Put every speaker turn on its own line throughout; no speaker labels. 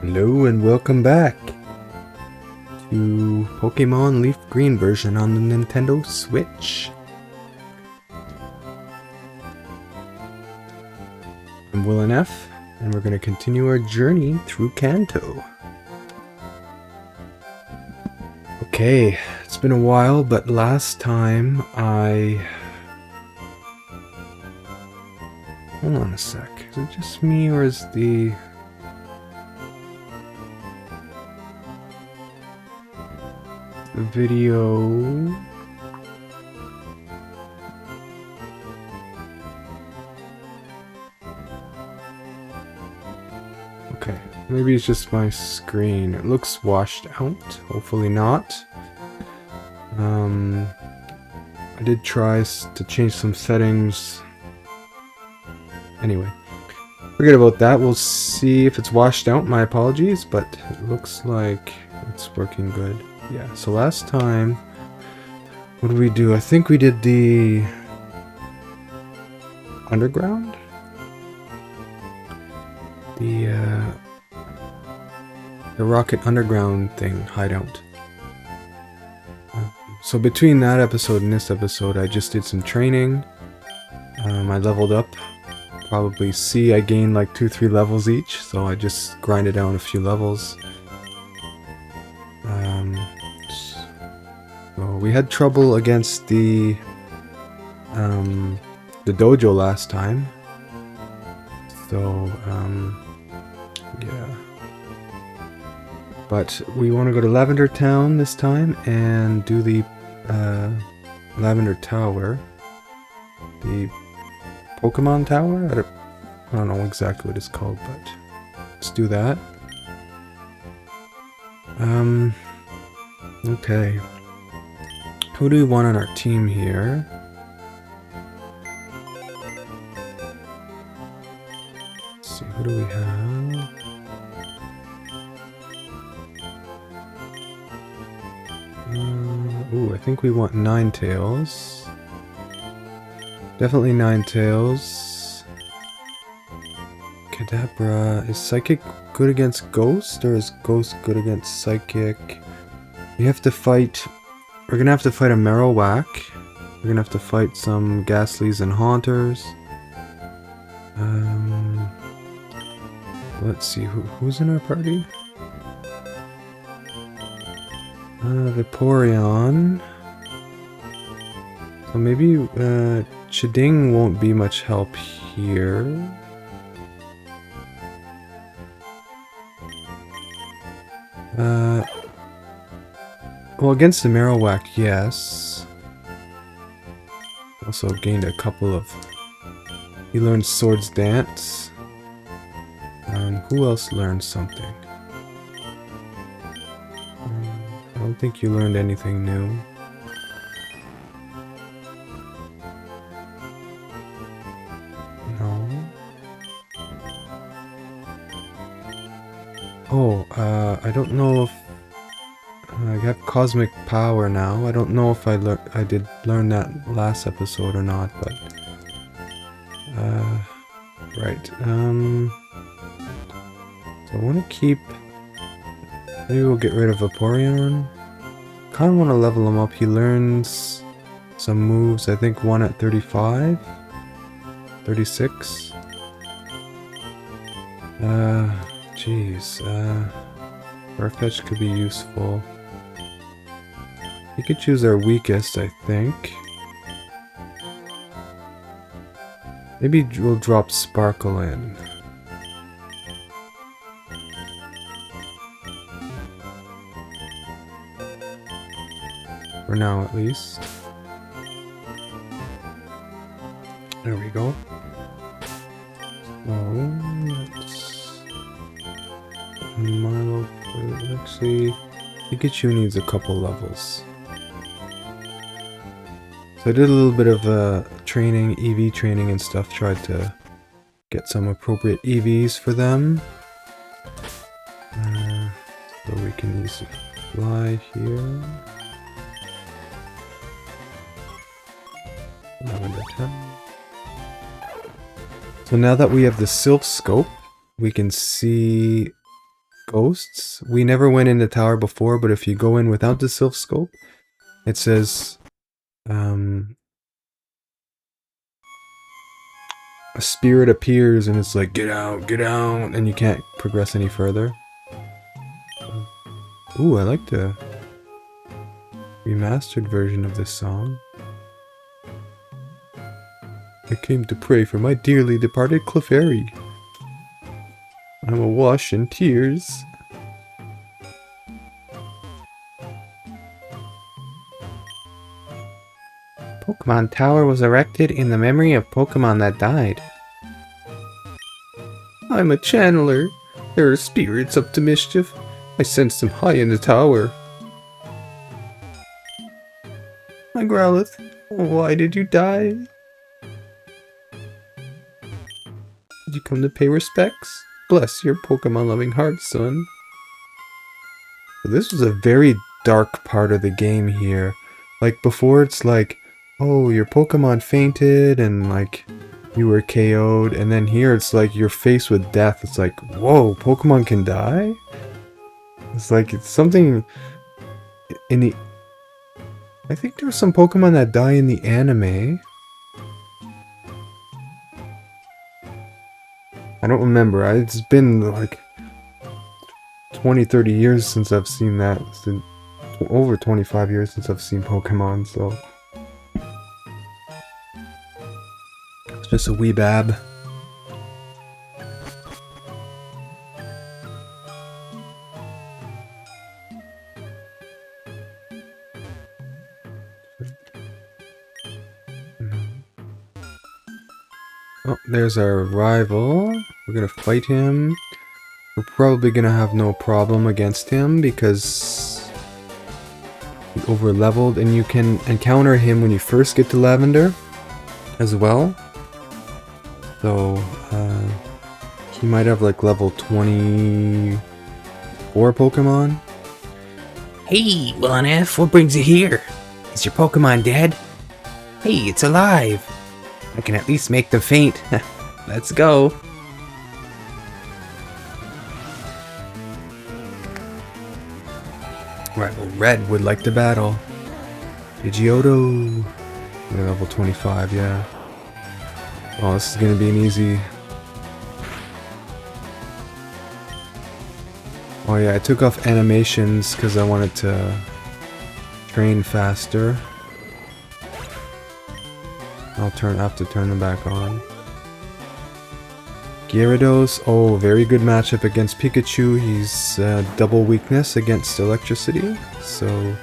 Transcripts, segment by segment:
Hello and welcome back to Pokémon LeafGreen version on the Nintendo Switch. I'm WilNF and we're going to continue our journey through Kanto. Okay, it's been a while, but last time Hold on a sec. Is it just me or is the video... Okay, maybe it's just my screen. It looks washed out. Hopefully not. I did try to change some settings. Anyway, forget about that. We'll see if it's washed out. My apologies, but it looks like it's working good. Yeah, so last time, what did we do? I think we did the underground? The Rocket Underground thing, hideout. So between that episode and this episode, I just did some training. I leveled up. Probably see I gained like 2-3 levels each, so I just grinded down a few levels. So we had trouble against the dojo last time. So yeah. But we want to go to Lavender Town this time and do the Lavender Tower. The Pokémon Tower? I don't know exactly what it's called, but let's do that. Okay. Who do we want on our team here? Let's see, who do we have? Ooh, I think we want Ninetales. Definitely Ninetales. Kadabra. Is Psychic good against Ghost, or is Ghost good against Psychic? We have to fight... We're gonna have to fight a Marowak. We're gonna have to fight some Ghastlies and Haunters. Let's see, who's in our party? Vaporeon. So maybe Chiding won't be much help here. Well, against the Marowak, yes. Also gained a couple of... He learned Swords Dance. Who else learned something? I don't think you learned anything new. No. Oh, I don't know if... I have Cosmic Power now. I don't know if I did learn that last episode or not, but... right. So I want to keep... Maybe we'll get rid of Vaporeon. Kind of want to level him up. He learns some moves. I think one at 35? 36? Jeez. Farfetch could be useful. You could choose our weakest, I think. Maybe we'll drop Sparkle in. For now, at least. There we go. So, let's... Milo... Actually, Pikachu needs a couple levels. So I did a little bit of training, EV training and stuff, tried to get some appropriate EVs for them. So we can easily fly here. Lavender Town. So now that we have the Sylph Scope, we can see ghosts. We never went in the tower before, but if you go in without the Sylph Scope, it says a spirit appears and it's like, get out, and you can't progress any further. Ooh, I like the remastered version of this song. I came to pray for my dearly departed Clefairy. I'm awash in tears. Pokémon Tower was erected in the memory of Pokémon that died. I'm a channeler. There are spirits up to mischief. I sense them high in the tower. My Growlithe, why did you die? Did you come to pay respects? Bless your Pokemon-loving heart, son. So this was a very dark part of the game here. Like, before it's like, oh, your Pokemon fainted and, like, you were KO'd. And then here it's like, you're faced with death. It's like, whoa, Pokemon can die? It's like, it's something in the... I think there's some Pokemon that die in the anime. I don't remember. It's been like 20-30 years since I've seen that. It's been over 25 years since I've seen Pokemon, so... It's just a wee bab. Oh, there's our rival. We're gonna fight him. We're probably gonna have no problem against him because he over-leveled, and you can encounter him when you first get to Lavender as well. So, he might have like level 24 Pokemon.
Hey, WilNF, what brings you here? Is your Pokemon dead? Hey, it's alive! I can at least make them faint. Let's go!
Right, well, Red would like to battle. Pidgeotto. They're level 25, yeah. Oh, this is gonna be an easy... Oh yeah, I took off animations because I wanted to train faster. I'll have to turn them back on. Gyarados, oh, very good matchup against Pikachu. He's double weakness against electricity, so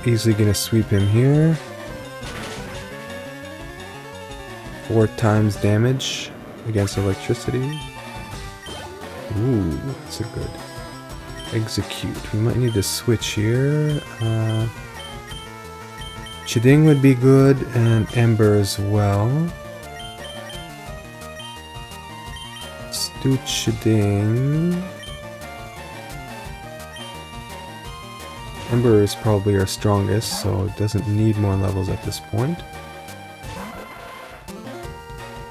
easily gonna sweep him here. 4 times damage against electricity. Ooh, that's a good execute. We might need to switch here. Chiding would be good, and Ember as well. Let's do Chiding. Ember is probably our strongest, so it doesn't need more levels at this point.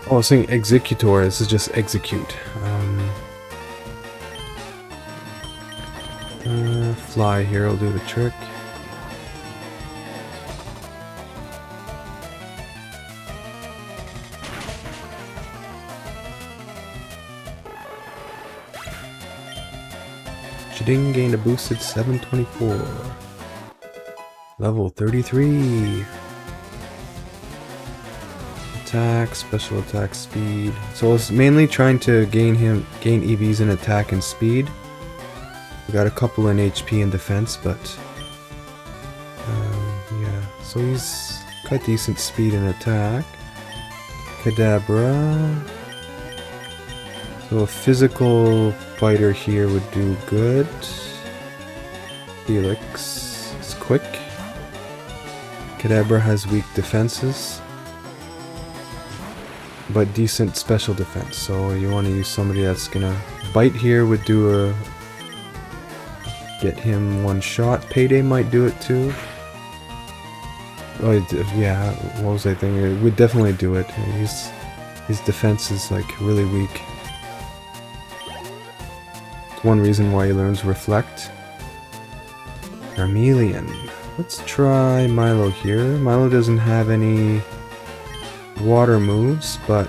Oh, I was saying Executor. This is just Execute. Fly here will do the trick. Chiding gained a boosted 724. Level 33. Attack, special attack, speed. So I was mainly trying to gain EVs in attack and speed. We got a couple in HP and defense, but yeah. So he's got decent speed and attack. Kadabra. So a physical fighter here would do good. Felix is quick. Kadabra has weak defenses, but decent special defense. So you want to use somebody that's gonna bite here. Would do a get him one shot. Payday might do it too. Oh yeah, what was I thinking? It would definitely do it. His defense is like really weak. one reason why he learns Reflect. Charmeleon. Let's try Milo here. Milo doesn't have any water moves, but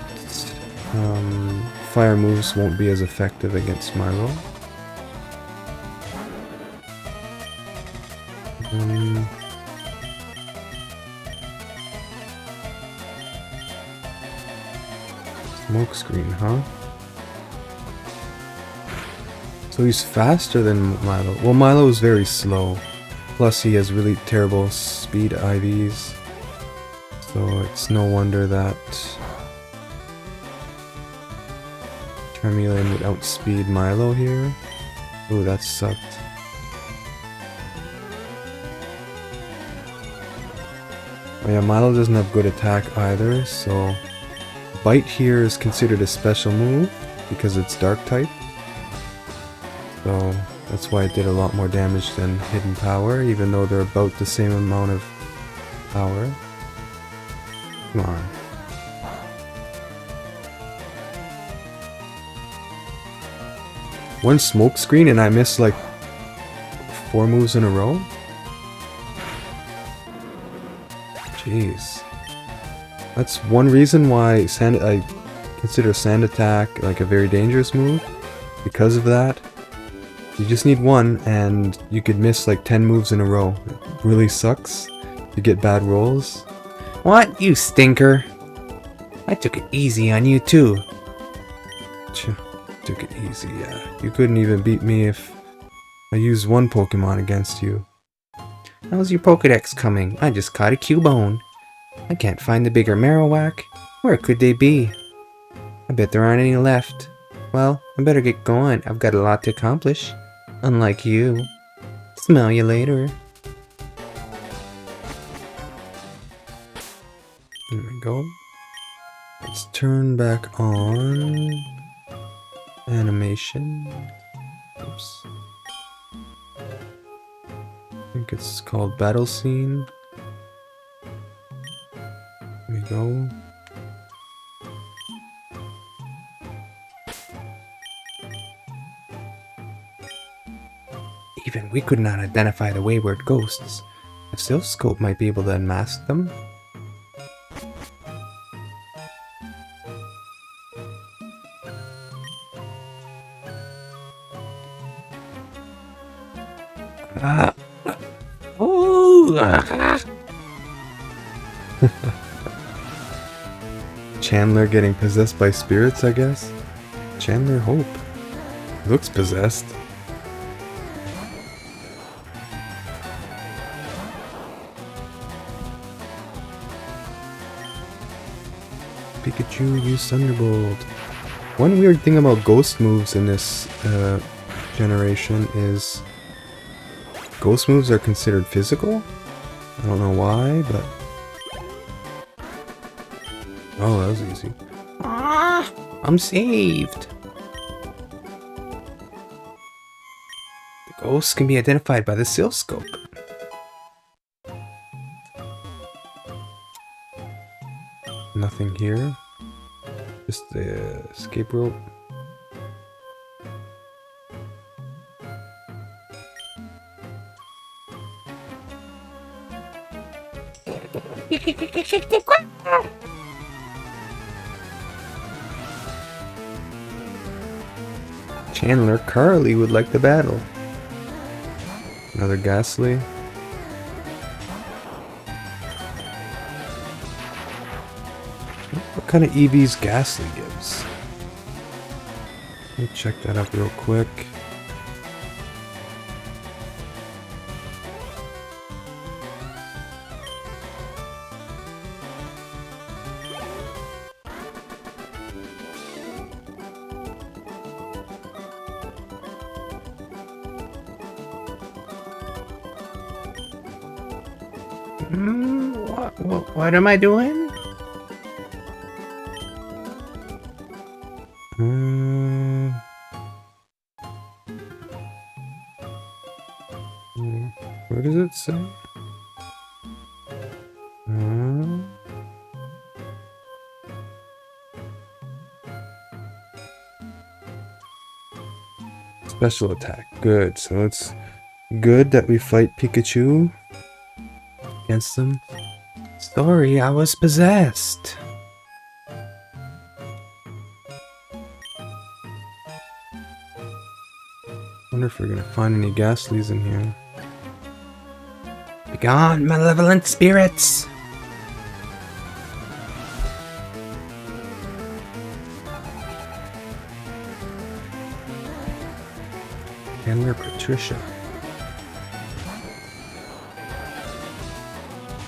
fire moves won't be as effective against Milo. Smokescreen, huh? So he's faster than Milo. Well, Milo is very slow. Plus he has really terrible speed IVs. So it's no wonder that Charmeleon would outspeed Milo here. Ooh, that sucked. Oh yeah, Milo doesn't have good attack either, so Bite here is considered a special move because it's dark type. So that's why it did a lot more damage than Hidden Power, even though they're about the same amount of power. Come on. One Smokescreen and I missed like 4 moves in a row? Jeez. That's one reason why I consider Sand Attack like a very dangerous move. Because of that. You just need one and you could miss like 10 moves in a row. It really sucks. You get bad rolls.
What, you stinker? I took it easy on you too.
Took it easy, yeah. You couldn't even beat me if I used one Pokemon against you.
How's your Pokedex coming? I just caught a Cubone. I can't find the bigger Marowak. Where could they be? I bet there aren't any left. Well, I better get going. I've got a lot to accomplish. Unlike you. Smell you later.
There we go. Let's turn back on animation. Oops. I think it's called Battle Scene. There we go.
Even we could not identify the wayward ghosts. A oscilloscope might be able to unmask them.
Chandler getting possessed by spirits, I guess? Chandler Hope. Looks possessed. Pikachu, use Thunderbolt. One weird thing about ghost moves in this generation is ghost moves are considered physical. I don't know why, but... Oh, that was easy.
I'm saved. The ghosts can be identified by the oscilloscope.
Nothing here. Just the escape rope. Chandler, Carly would like the battle. Another Ghastly. What kind of EVs Ghastly gives? Let me check that up real quick.
What am I doing?
What does it say? Special attack. Good. So it's good that we fight Pikachu against them. Sorry, I was possessed. Wonder if we're gonna find any Ghastlies in here.
Begone, malevolent spirits!
Handler Patricia.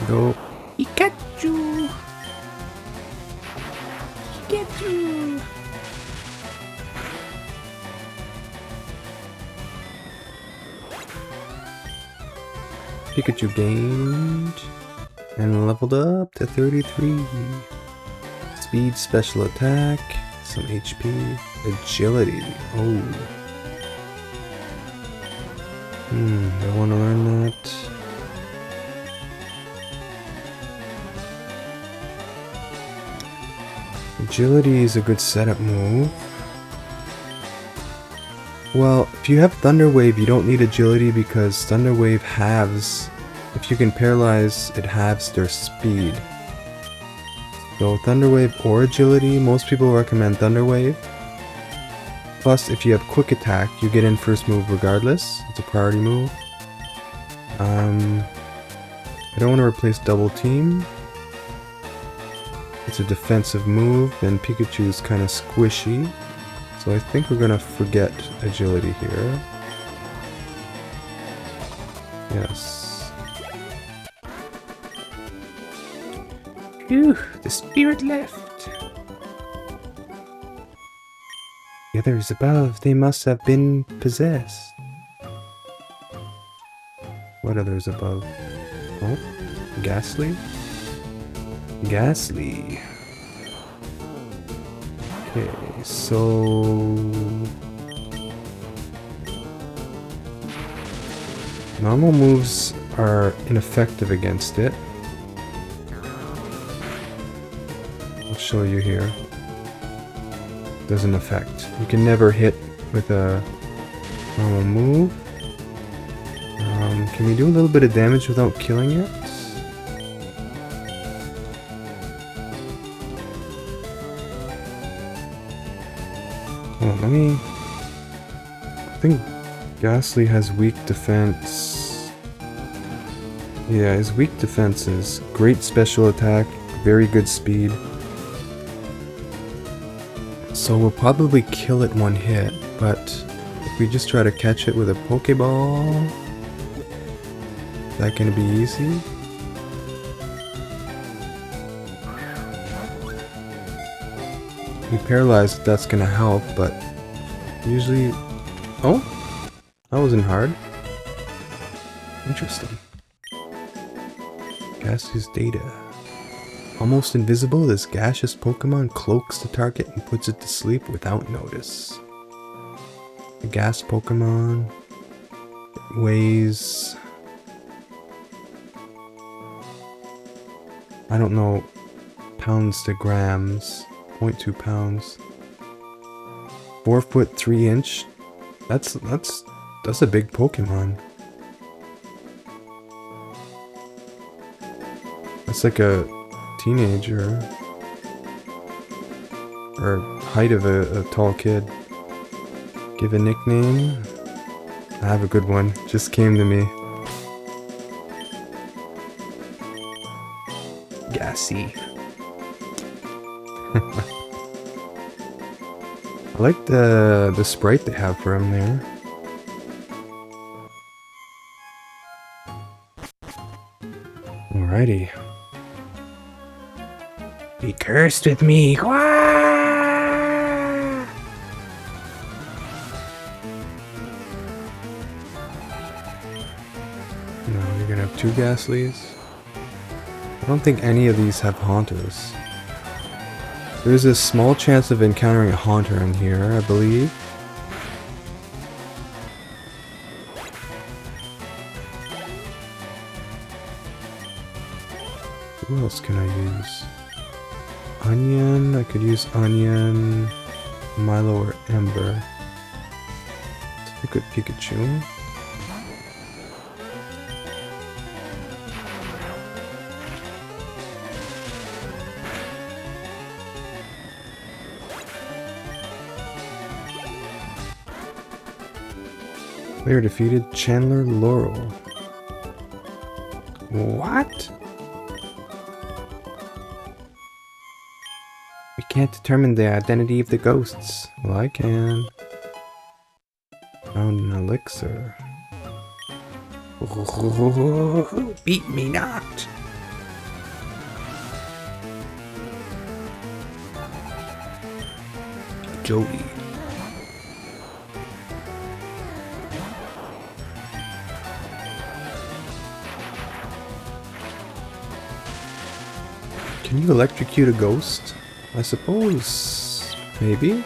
Go.
Pikachu! Pikachu!
Pikachu gained and leveled up to 33. Speed, special attack, some HP, agility. Oh. I want to learn that. Agility is a good setup move. Well, if you have Thunder Wave, you don't need agility because Thunder Wave halves. If you can paralyze, it halves their speed. So Thunder Wave or agility, most people recommend Thunder Wave. Plus, if you have Quick Attack, you get in first move regardless. It's a priority move. I don't want to replace Double Team. It's a defensive move, and Pikachu's kind of squishy. So I think we're gonna forget agility here. Yes.
Phew, the spirit left.
The others above, they must have been possessed. What others above? Oh, Ghastly? Ghastly. Okay, so... normal moves are ineffective against it. I'll show you here. Doesn't affect. You can never hit with a normal move. Can we do a little bit of damage without killing it? Oh, let me... I think Ghastly has weak defense. Yeah, his weak defense is great special attack, very good speed. So we'll probably kill it one hit, but if we just try to catch it with a Pokeball, is that gonna be easy? We paralyzed, that's gonna help, but usually... Oh! That wasn't hard. Interesting. Ghastly's data. Almost invisible, this gaseous Pokemon cloaks the target and puts it to sleep without notice. The gas Pokemon weighs... I don't know pounds to grams. 0.2 pounds. 4 foot 3 inch. That's a big Pokemon. That's like a teenager. Or height of a tall kid. Give a nickname. I have a good one. Just came to me. Gassy. I like the sprite they have for him there. Alrighty.
Be cursed with me. Wah!
No, you're gonna have 2 Ghastlies. I don't think any of these have Haunters. There's a small chance of encountering a Haunter in here, I believe. Who else can I use? Onion, I could use Onion, Milo, or Ember. A good Pikachu. Player defeated Chandler Laurel. What?
We can't determine the identity of the ghosts.
Well, I can. Found an elixir.
Beat me not!
Jody. Can you electrocute a ghost? I suppose, maybe?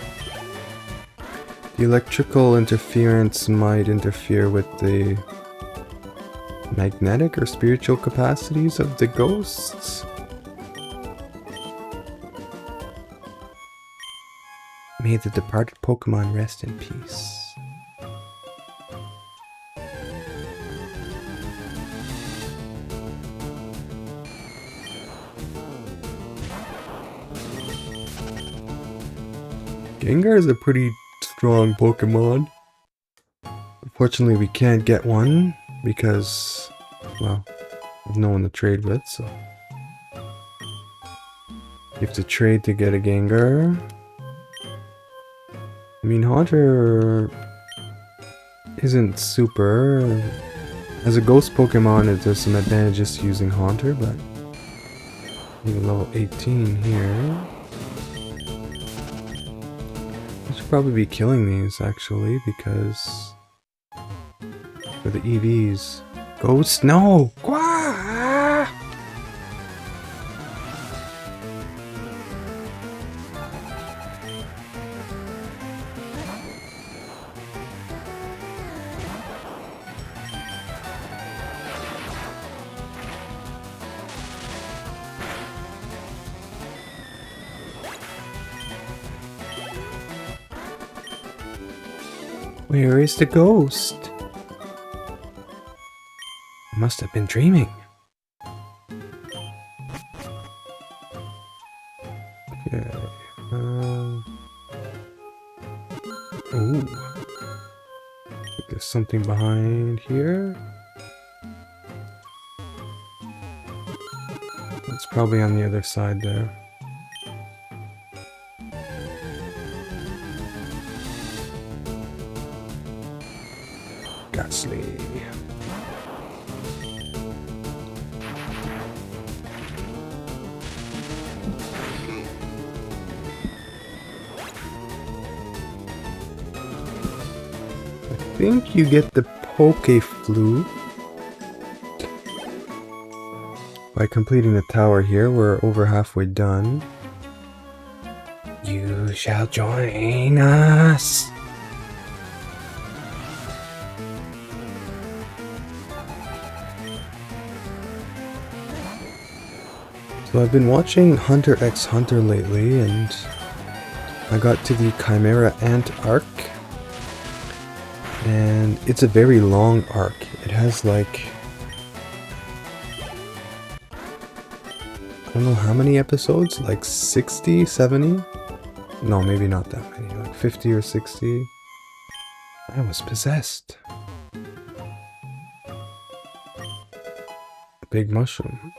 The electrical interference might interfere with the magnetic or spiritual capacities of the ghosts?
May the departed Pokemon rest in peace.
Gengar is a pretty strong Pokemon. Unfortunately, we can't get one because, well, there's no one to trade with, so. You have to trade to get a Gengar. I mean, Haunter isn't super. As a ghost Pokemon, there's some advantages to using Haunter, but even level 18 here. I should probably be killing these, actually, because for the EVs. Ghost, no! Gah!
Where is the ghost? I must have been dreaming.
Okay. Ooh. There's something behind here. It's probably on the other side there. Ghastly. I think you get the Poke-Flu by completing the tower here. We're over halfway done.
You shall join us.
So I've been watching Hunter x Hunter lately, and I got to the Chimera Ant arc, and it's a very long arc. It has like, I don't know how many episodes, like 60, 70? No, maybe not that many, like 50 or 60. I was possessed. Big mushroom.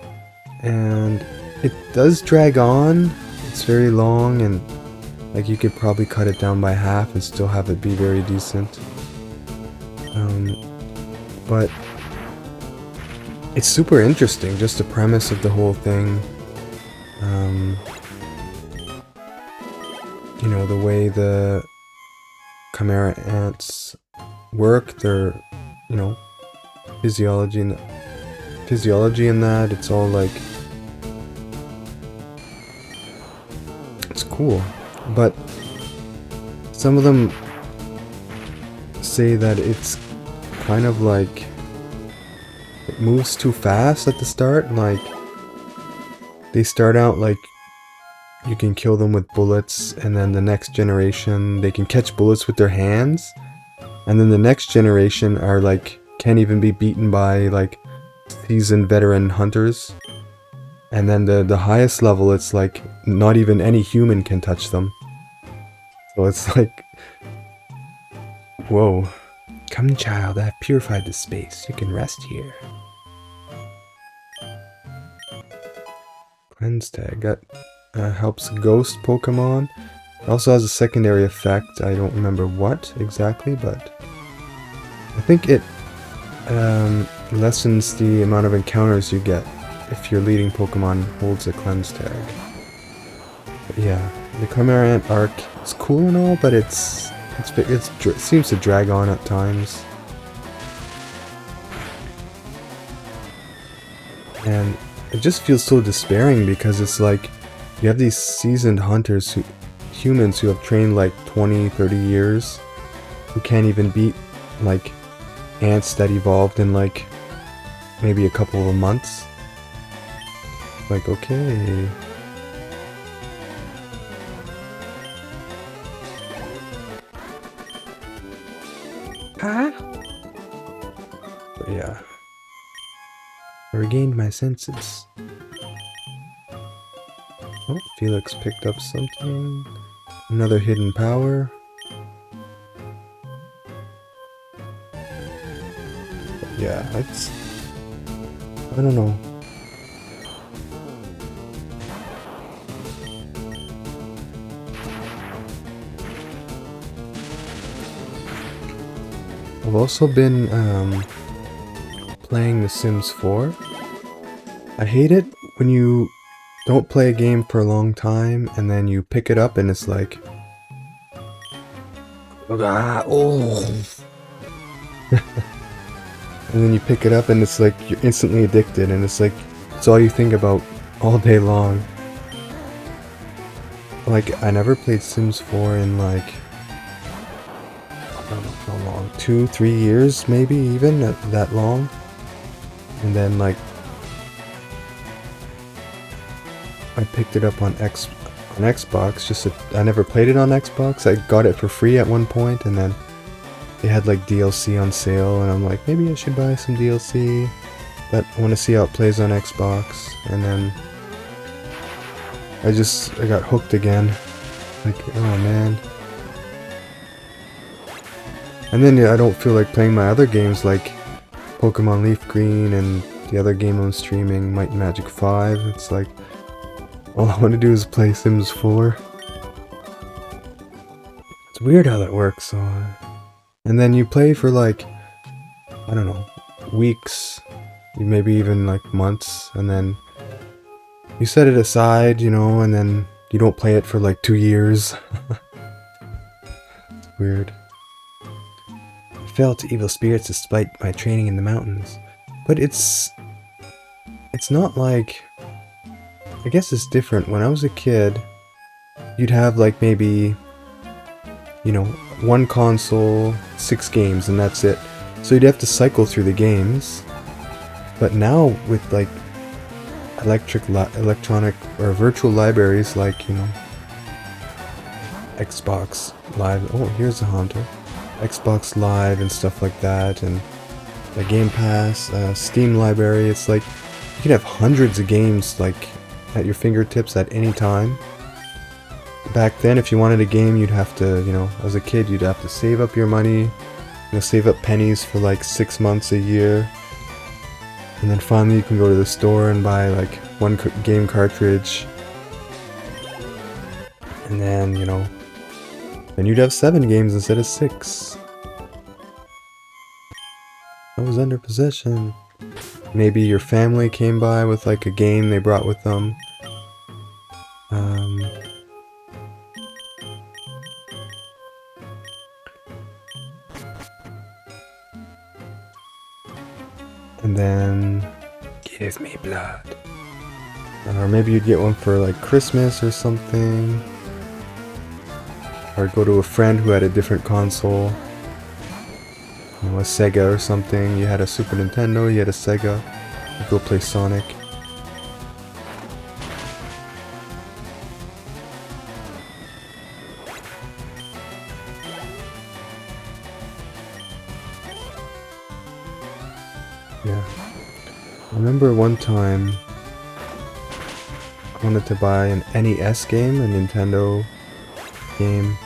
And it does drag on. It's very long, and like you could probably cut it down by half and still have it be very decent. But it's super interesting, just the premise of the whole thing. You know, the way the Chimera ants work, their, you know, physiology in that, it's all like, it's cool. But some of them say that it's kind of like it moves too fast at the start. Like they start out like you can kill them with bullets, and then the next generation they can catch bullets with their hands, And then the next generation are like, can't even be beaten by like seasoned veteran hunters. And then the highest level, it's like not even any human can touch them. So it's like, whoa.
Come, child, I have purified this space. You can rest here.
Cleanse tag. That helps ghost Pokemon. It also has a secondary effect. I don't remember what exactly, but I think it lessens the amount of encounters you get if your leading Pokemon holds a cleanse tag. But yeah, the Cramorant arc is cool and all, but it seems to drag on at times. And it just feels so despairing because it's like you have these seasoned hunters, humans who have trained like 20, 30 years, who can't even beat like ants that evolved in like maybe a couple of months. Like, okay.
Huh?
But yeah.
I regained my senses.
Oh, Felix picked up something. Another hidden power. But yeah, it's... I don't know. I've also been playing The Sims 4. I hate it when you don't play a game for a long time and then you pick it up and it's like...
Oh.
And then you pick it up and it's like you're instantly addicted and it's like it's all you think about all day long. Like, I never played Sims 4 in like, I don't know how long, 2-3 years maybe, even that long. And then like I picked it up on Xbox. I never played it on Xbox. I got it for free at one point, and then they had like DLC on sale, and I'm like, maybe I should buy some DLC, but I want to see how it plays on Xbox. And then I got hooked again. Like, oh man. And then yeah, I don't feel like playing my other games like Pokémon LeafGreen and the other game I'm streaming, Might and Magic 5. It's like, all I want to do is play Sims 4. It's weird how that works. And then you play for like, I don't know, weeks, maybe even like months, and then you set it aside, you know, and then you don't play it for like 2 years. It's weird.
I fell to evil spirits despite my training in the mountains.
But it's not like, I guess it's different. When I was a kid, you'd have like maybe, you know, one console, 6 games, and that's it. So you'd have to cycle through the games. But now with like electronic or virtual libraries like, you know, Xbox Live. Oh, here's a Haunter. Xbox Live and stuff like that, and the Game Pass, Steam library. It's like you can have hundreds of games like at your fingertips at any time. Back then, if you wanted a game, you'd have to, you know, as a kid, you'd have to save up your money, you know, save up pennies for like 6 months, a year, and then finally you can go to the store and buy like one game cartridge, and then, you know, then you'd have 7 games instead of 6. I was under possession. Maybe your family came by with like a game they brought with them. And then
Give me blood.
or maybe you'd get one for like Christmas or something. Or go to a friend who had a different console. You know, a Sega or something. You had a Super Nintendo, you had a Sega. You'd go play Sonic. Yeah. I remember one time I wanted to buy an NES game, a Nintendo game.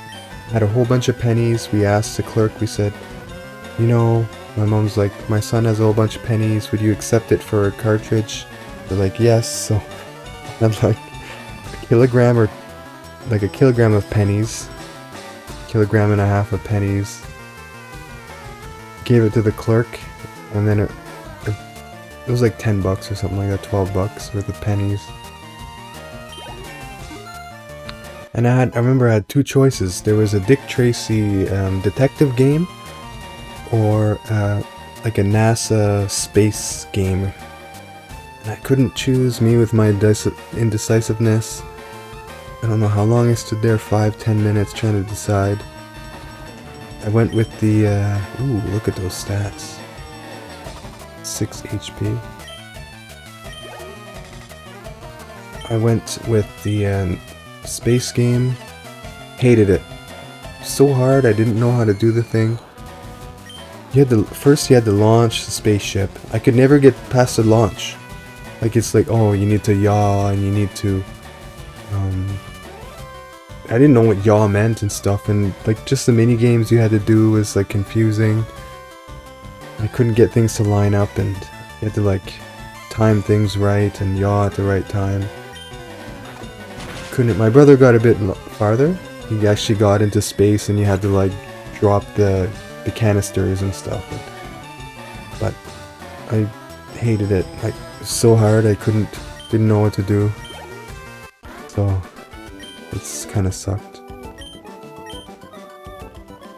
Had a whole bunch of pennies. We asked the clerk, we said, you know, my mom's like, my son has a whole bunch of pennies, would you accept it for a cartridge? They're like, yes. So I had like a kilogram of pennies, kilogram and a half of pennies. Gave it to the clerk, and then it was like $10 or something like that, $12 worth of pennies. And I remember I had two choices. There was a Dick Tracy detective game, or like a NASA space game. And I couldn't choose, me with my indecisiveness. I don't know how long I stood there, 5-10 minutes trying to decide. I went with the, ooh, look at those stats. 6 HP. I went with the space game. Hated it. So hard, I didn't know how to do the thing. First you had to launch the spaceship. I could never get past the launch. Like, it's like, oh, you need to yaw, and you need to, I didn't know what yaw meant and stuff, and like just the mini games you had to do was like confusing. I couldn't get things to line up, and you had to like time things right and yaw at the right time. My brother got a bit farther. He actually got into space, and you had to like drop the canisters and stuff. But I hated it. Like, it was so hard, I didn't know what to do. So it's kind of sucked.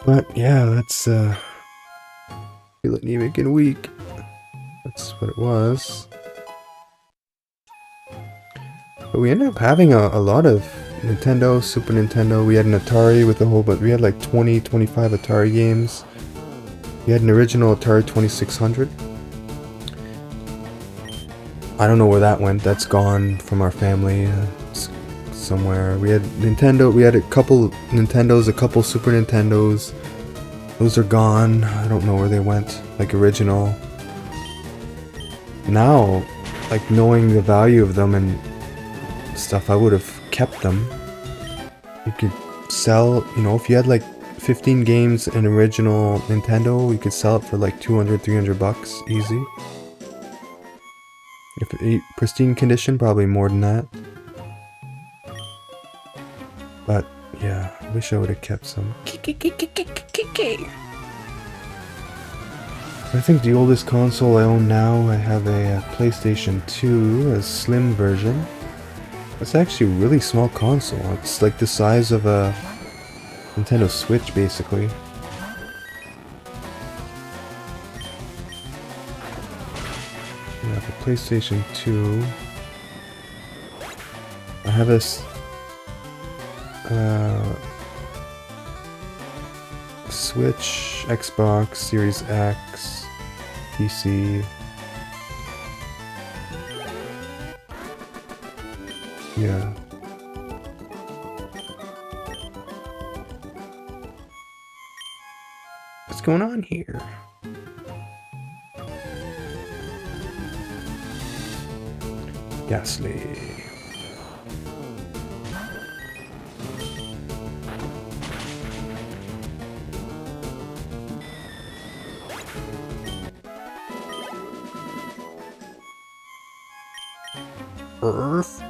But yeah, that's feel anemic and weak. That's what it was. But we ended up having a lot of Nintendo, Super Nintendo. We had an Atari with a whole bunch. We had like 20-25 Atari games. We had an original Atari 2600. I don't know where that went. That's gone from our family. It's somewhere. We had Nintendo. We had a couple Nintendos, a couple Super Nintendos. Those are gone. I don't know where they went. Like original. Now, like knowing the value of them and stuff, I would have kept them. You could sell, you know, if you had like 15 games in original Nintendo, you could sell it for like $200-300 easy. If it pristine condition, probably more than that. But yeah, I wish I would have kept some. I think the oldest console I own now, I have a PlayStation 2, a slim version. It's actually a really small console. It's like the size of a Nintendo Switch, basically. Yeah, the PlayStation 2. I have this Switch, Xbox, Series X, PC. Yeah. What's going on here? Ghastly.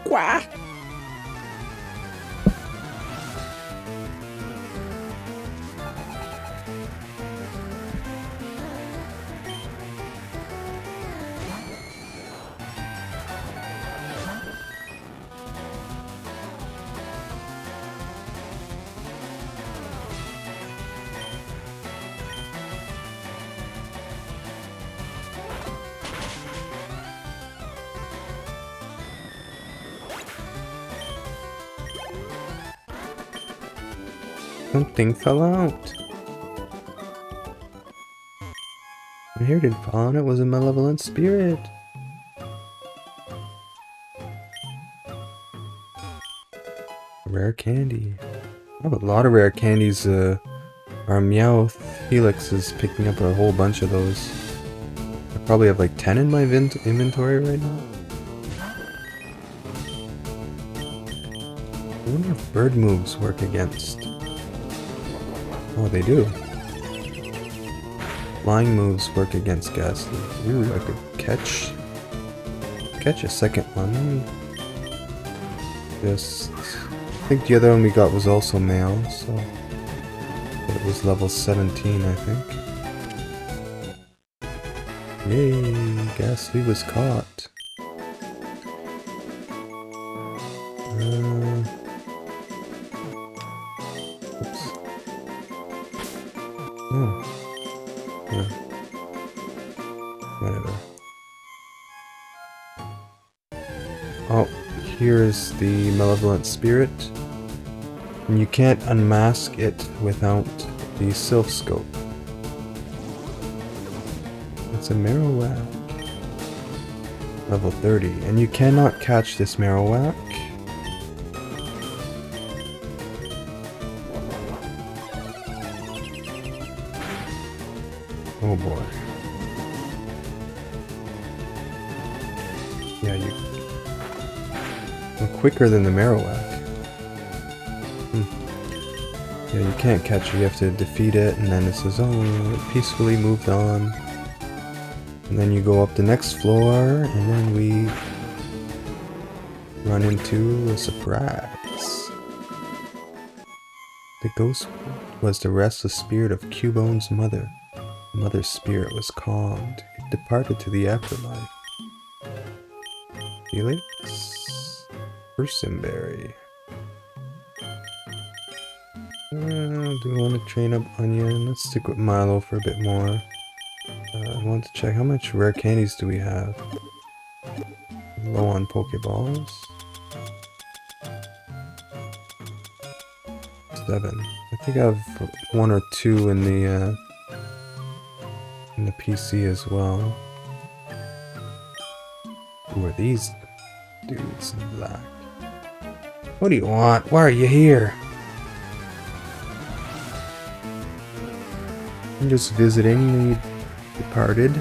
Quack. Something fell out. My hair didn't fall out, it was a malevolent spirit. Rare candy. I have a lot of rare candies. Our Meowth Helix is picking up a whole bunch of those. probably have like 10 in my inventory right now. I wonder if bird moves work against... Oh, they do. Flying moves work against Ghastly. Ooh, I could catch a second one. Just... I think the other one we got was also male, so... But it was level 17, I think. Yay! Ghastly was caught. Oops. Oh. Yeah. Whatever. Oh, here's the malevolent spirit. And you can't unmask it without the Sylph Scope. It's a Marowak. Level 30. And you cannot catch this Marowak. Oh boy. Yeah, you're quicker than the Marowak. Yeah, you can't catch it. You have to defeat it, and then it says, oh, it peacefully moved on. And then you go up the next floor, and then we run into a surprise. The ghost was the restless spirit of Cubone's mother. The mother's spirit was calmed. It departed to the afterlife. Felix? Berry. Do we want to train up Onion? Let's stick with Milo for a bit more. I want to check how much rare candies do we have. Low on Pokeballs. 7. I think I have 1 or 2 in the PC as well. Who are these dudes in black? What do you want? Why are you here? I'm just visiting the departed.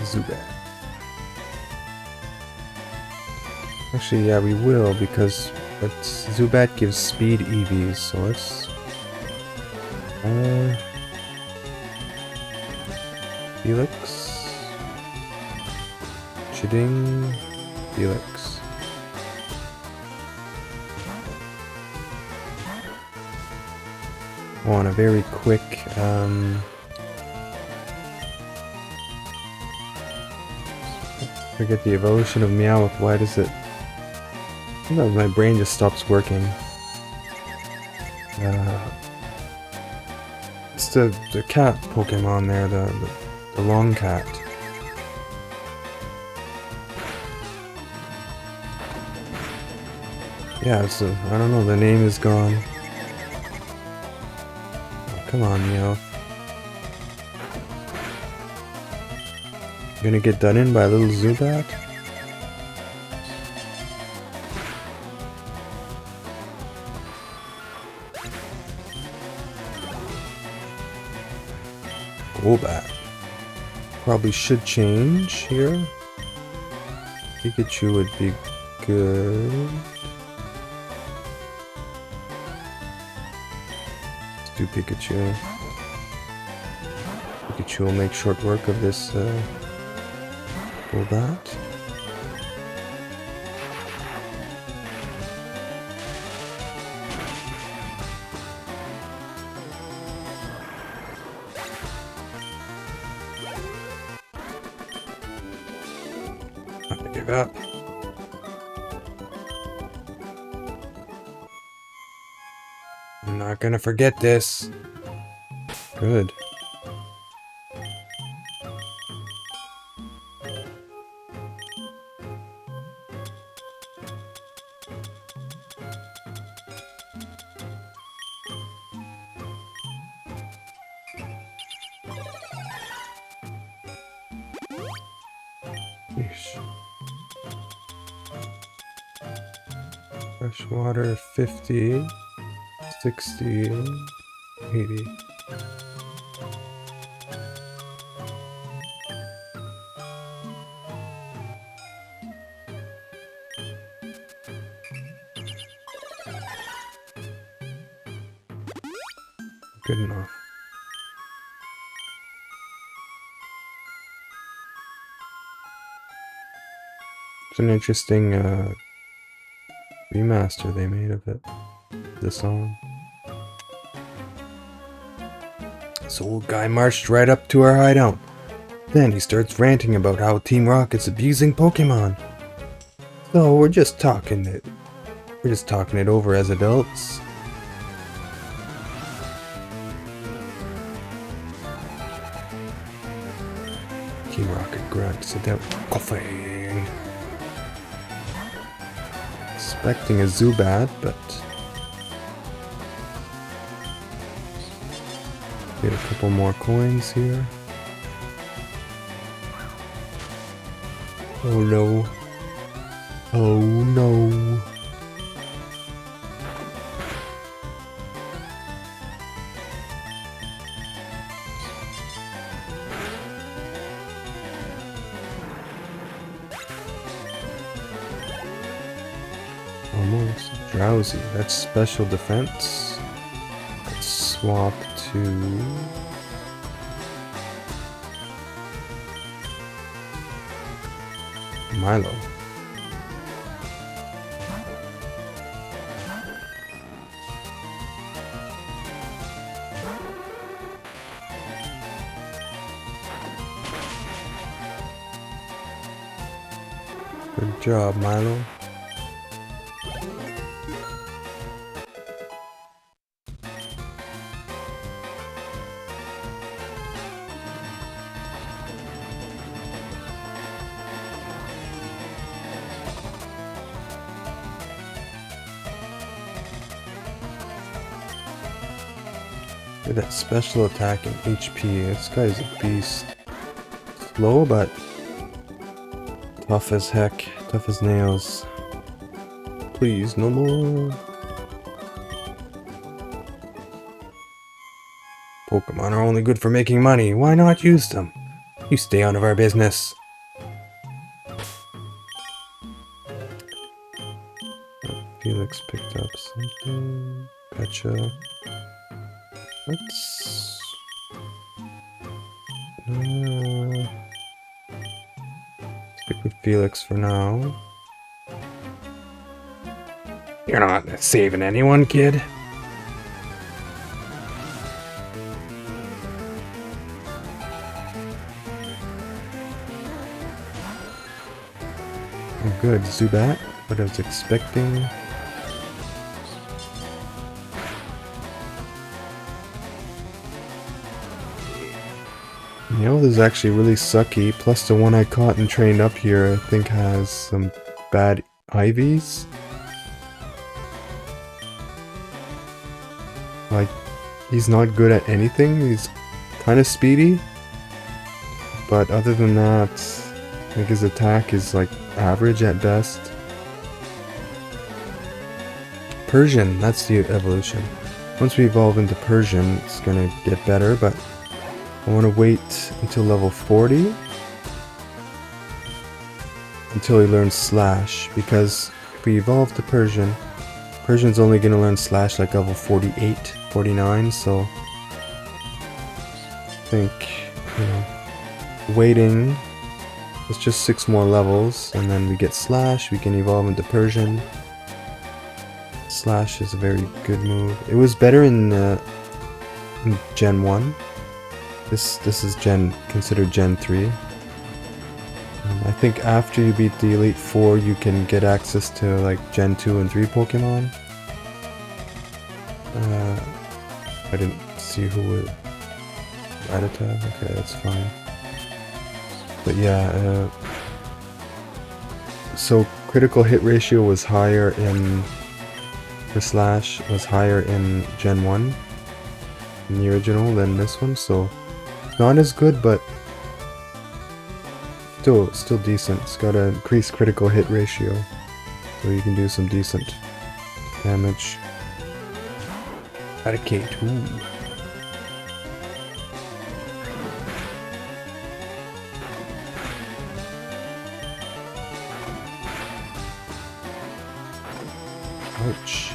Zubat. Actually, yeah, we will, because Zubat gives speed EVs, so let's... Felix. Chiding. Felix. Oh, and a very quick, forget the evolution of Meowth. Why does it... Sometimes my brain just stops working. It's the cat Pokemon there, the long cat. Yeah, it's I don't know, the name is gone. Oh, come on, Meowth. Gonna get done in by a little Zubat? Golbat. Probably should change here. Pikachu would be good. Let's do Pikachu. Pikachu will make short work of this Golbat. Give up. I'm not gonna forget this. Good. Yeesh. Fresh water 50, 60, 80. Good enough. It's an interesting remaster they made of it. The song. This old guy marched right up to our hideout. Then he starts ranting about how Team Rocket's abusing Pokemon. So we're just talking it over as adults. Team Rocket grunts without coughing. Expecting a Zubat, but get a couple more coins here. Oh no. Oh no. Almost. Drowsy. That's special defense. Let's swap to Milo. Good job, Milo. Look at that special attack and HP. This guy's a beast. Slow, but tough as heck. Tough as nails. Please, no more. Pokemon are only good for making money. Why not use them? You stay out of our business. Felix picked up something. Pecha. Let's stick with Felix for now. You're not saving anyone, kid. Good, Zubat. What I was expecting. You know, this is actually really sucky. Plus the one I caught and trained up here, I think has some bad IVs. Like, he's not good at anything. He's kind of speedy. But other than that, I think his attack is like average at best. Persian, that's the evolution. Once we evolve into Persian, it's gonna get better, but I want to wait until level 40 until he learns Slash, because if we evolve to Persian, Persian's only going to learn Slash like level 48, 49, so I think, you know, waiting, it's just 6 more levels, and then we get Slash, we can evolve into Persian. Slash is a very good move. It was better in Gen 1. This is considered Gen 3. I think after you beat the Elite Four, you can get access to like Gen 2 and 3 Pokemon. I didn't see who would Rattata. Okay, that's fine. But yeah, so critical hit ratio was higher in for Slash, was higher in Gen 1 in the original than this one, so not as good, but Still decent. It's got an increased critical hit ratio, so you can do some decent damage. Got a K2. Ouch.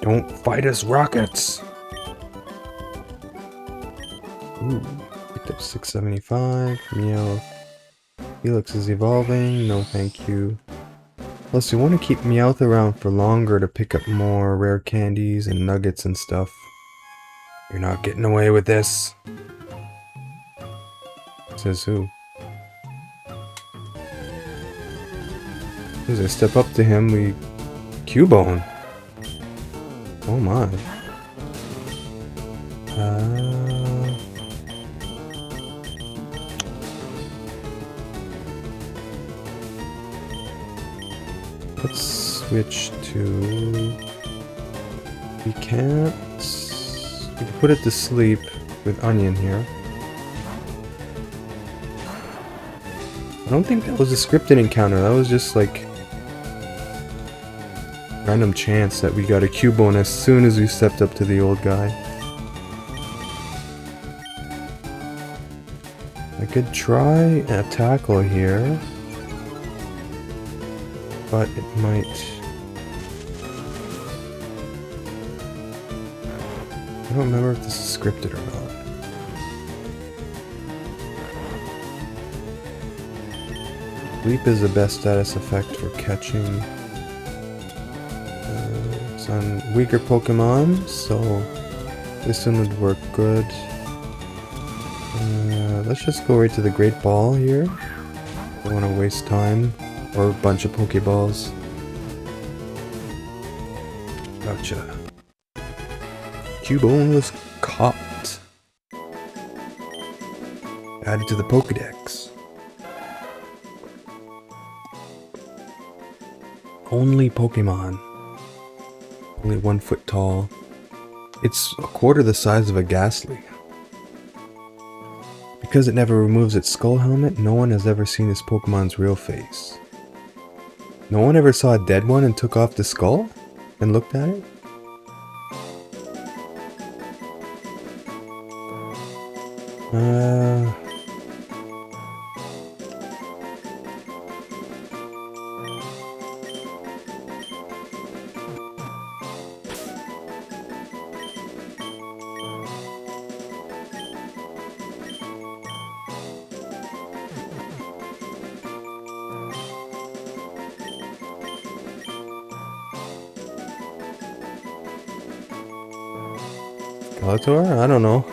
Don't fight us, rockets! Ooh, picked up 675. Meow. Felix is evolving. No, thank you. Plus, you want to keep Meowth around for longer to pick up more rare candies and nuggets and stuff. You're not getting away with this. Says who? As I step up to him, we... Cubone! Oh my. Let's switch to... We can't... We can put it to sleep with Onion here. I don't think that was a scripted encounter, that was just like... random chance that we got a Cubone as soon as we stepped up to the old guy. I could try a tackle here, but it might... I don't remember if this is scripted or not. Leap is the best status effect for catching on weaker Pokemon, so this one would work good. Let's just go right to the Great Ball here. Don't want to waste time or a bunch of Pokeballs. Gotcha. Cubone was caught. Added to the Pokedex. Only Pokemon. Only 1 foot tall. It's a quarter the size of a Ghastly. Because it never removes its skull helmet, no one has ever seen this Pokemon's real face. No one ever saw a dead one and took off the skull? And looked at it? Skeletor? I don't know.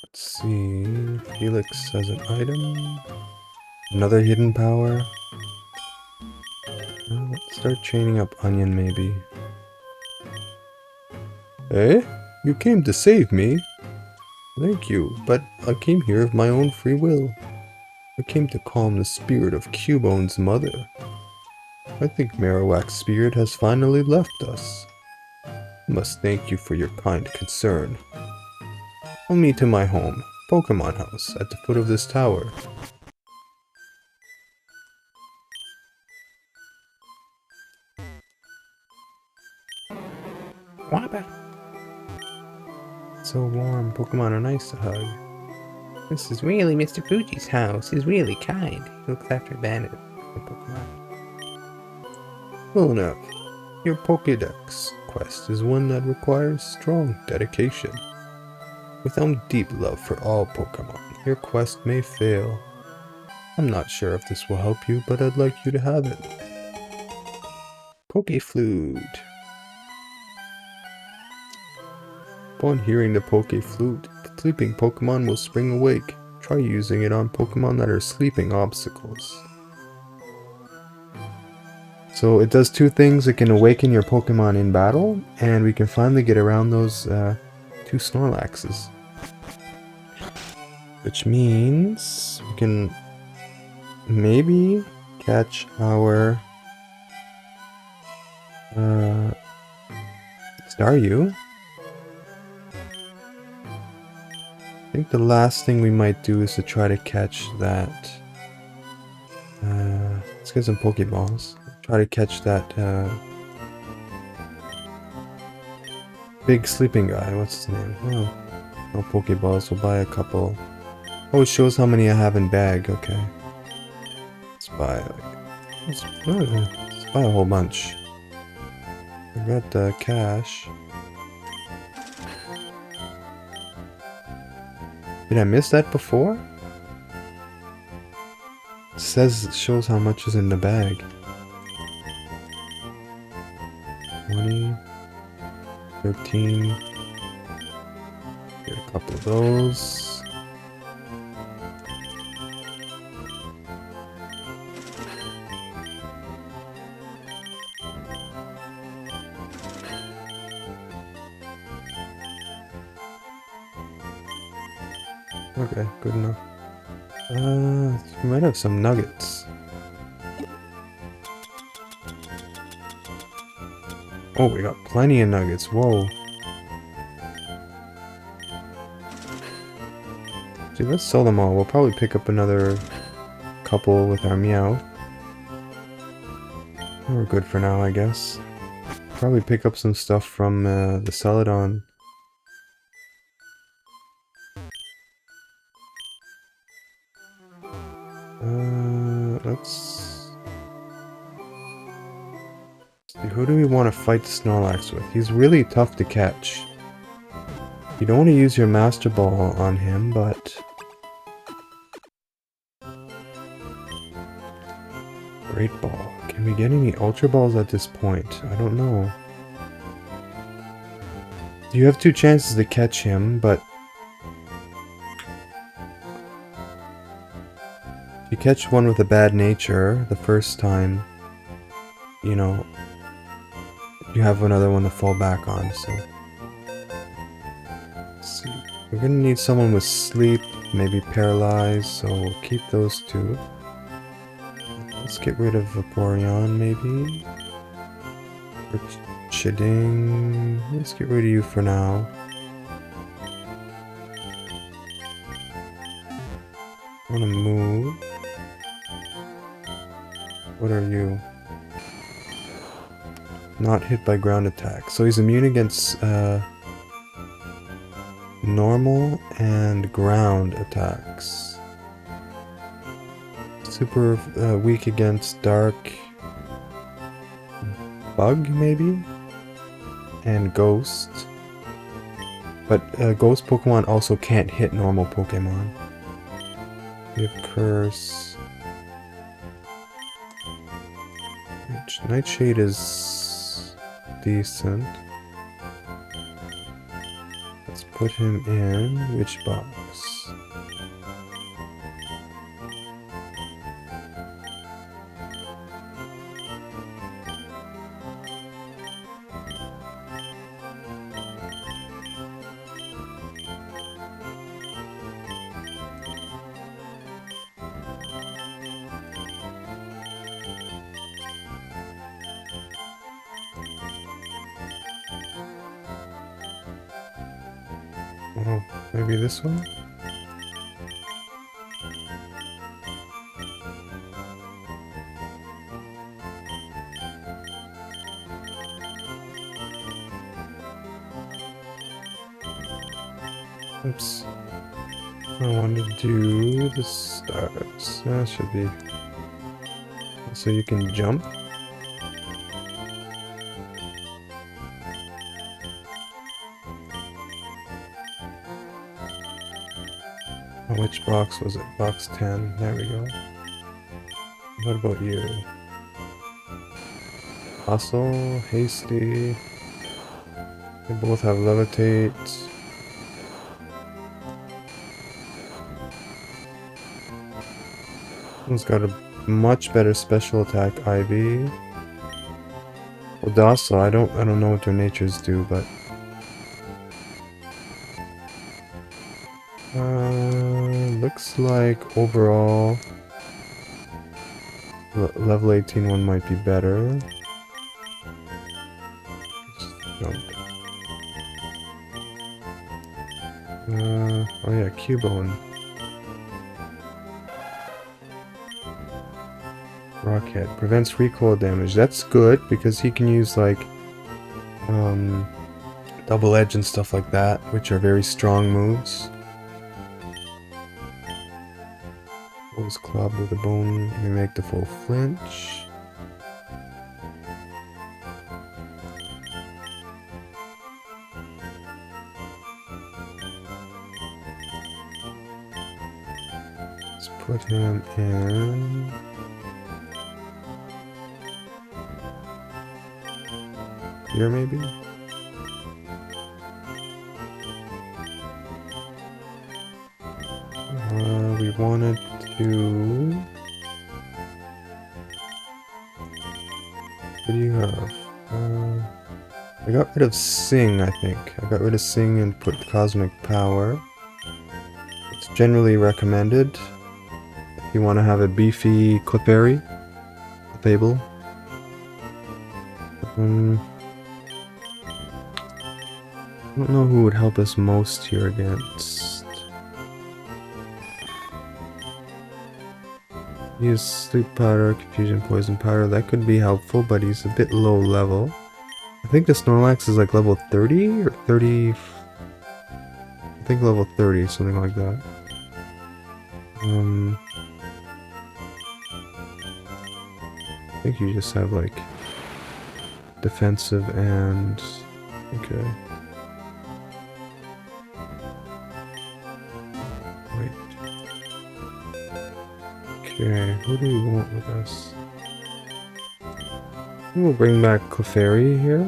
Let's see. Felix has an item. Another hidden power. Let's start chaining up Onion, maybe. Eh? You came to save me? Thank you, but I came here of my own free will. I came to calm the spirit of Cubone's mother. I think Marowak's spirit has finally left us. I must thank you for your kind concern. Follow me to my home, Pokemon House, at the foot of this tower. Wabba! So warm, Pokemon are nice to hug.
This is really Mr. Fuji's house. He's really kind. He looks after abandoned Pokemon.
WilNF, your Pokédex quest is one that requires strong dedication. Without deep love for all Pokemon, your quest may fail. I'm not sure if this will help you, but I'd like you to have it. Pokeflute. Upon hearing the Pokeflute, sleeping Pokemon will spring awake. Try using it on Pokemon that are sleeping obstacles. So it does two things. It can awaken your Pokemon in battle, and we can finally get around those 2 Snorlaxes. Which means we can maybe catch our Staryu. I think the last thing we might do is to try to catch that. Let's get some Pokeballs. Try to catch that big sleeping guy. What's his name? Oh, no Pokeballs. We'll buy a couple. Oh, it shows how many I have in bag. Okay. Let's buy let's buy a whole bunch. I got the cash. Did I miss that before? It shows how much is in the bag. 20, 13. Get a couple of those. Okay, good enough. We might have some nuggets. Oh, we got plenty of nuggets. Whoa. See, let's sell them all. We'll probably pick up another couple with our Meow. We're good for now, I guess. Probably pick up some stuff from the Celadon. Let's see, who do we want to fight the Snorlax with? He's really tough to catch. You don't want to use your Master Ball on him, but... Great Ball. Can we get any Ultra Balls at this point? I don't know. You have 2 chances to catch him, but... If you catch one with a bad nature the first time, you know, you have another one to fall back on, so... Let's see. We're gonna need someone with sleep, maybe paralyzed, so we'll keep those 2. Let's get rid of Vaporeon, maybe. Or Chiding. Let's get rid of you for now. I wanna move. What are you? Not hit by ground attack. So he's immune against normal and ground attacks. Super weak against dark bug, maybe? And ghost. But ghost Pokemon also can't hit normal Pokemon. We have Curse. Nightshade is decent. Let's put him in which box? Oh, maybe this one? Oops. I want to do the stars. That should be... So you can jump. Which box was it? Box 10. There we go. What about you? Hustle, Hasty. They both have Levitate. One's got a much better special attack, Ivy. Well, Docile, I don't know what their natures do, but looks like overall level 18 one might be better. Jump. Oh yeah, Cubone. Rockhead prevents recoil damage. That's good because he can use like double edge and stuff like that, which are very strong moves. Pulls club with a bone. We make the full flinch. Let's put him in. Here maybe? We wanted to... What do you have? I got rid of Sing, I think. I got rid of Sing and put Cosmic Power. It's generally recommended if you want to have a beefy Clefairy. Fable. I don't know who would help us most here against. Use Sleep Powder, Confusion Poison Powder. That could be helpful, but he's a bit low level. I think the Snorlax is like level 30 or 30. I think level 30, something like that. I think you just have like defensive and okay. Wait. Okay, who do we want with us? We'll bring back Clefairy here.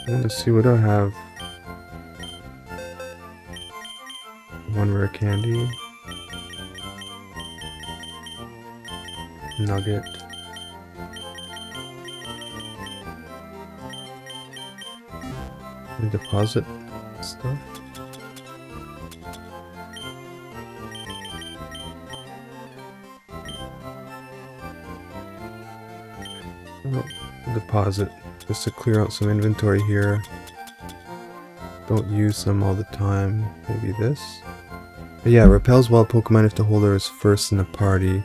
I want to see what I have. One rare candy. Nugget. And deposit stuff. Oh, deposit. Just to clear out some inventory here. Don't use them all the time. Maybe this. But yeah, repels wild Pokemon if the holder is first in the party.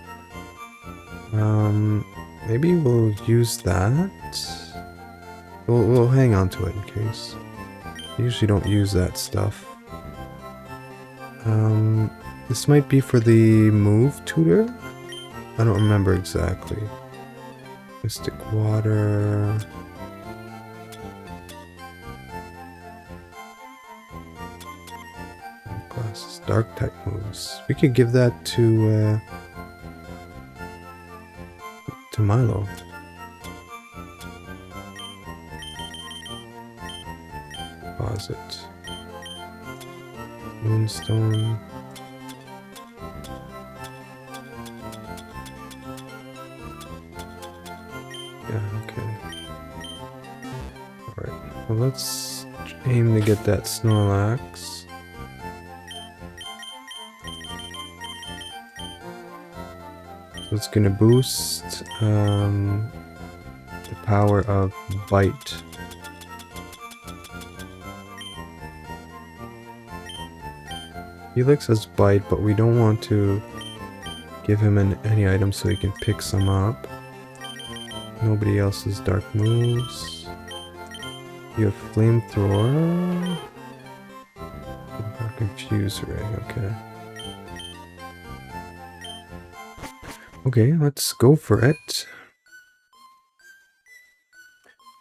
Maybe we'll use that. We'll hang on to it in case. Usually don't use that stuff. This might be for the move tutor? I don't remember exactly. Mystic Water. Glasses, dark type moves. We could give that to Milo. Deposit. Moonstone. Yeah, okay. Alright, well let's aim to get that Snorlax. So it's gonna boost the power of Bite. Helix has Bite, but we don't want to give him any items so he can pick some up. Nobody else's dark moves. You have Flamethrower. Confuse Ray, okay. Okay, let's go for it.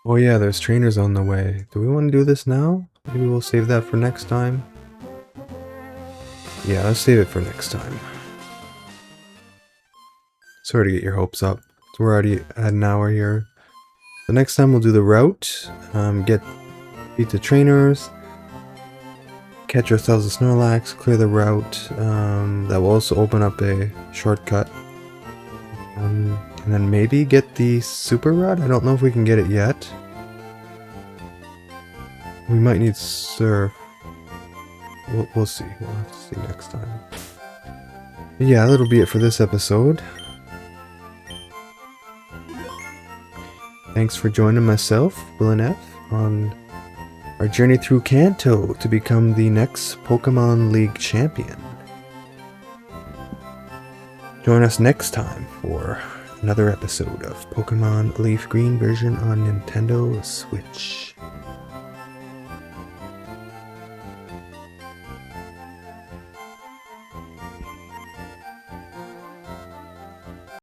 Oh yeah, there's trainers on the way. Do we want to do this now? Maybe we'll save that for next time. Yeah, let's save it for next time. Sorry to get your hopes up. So we're already at an hour here. The next time we'll do the route. Beat the trainers. Catch ourselves a Snorlax. Clear the route. That will also open up a shortcut. And then maybe get the super rod. I don't know if we can get it yet. We might need Surf. We'll see. We'll have to see next time. Yeah, that'll be it for this episode. Thanks for joining myself, WilNF, on our journey through Kanto to become the next Pokemon League champion. Join us next time for another episode of Pokemon LeafGreen version on Nintendo Switch.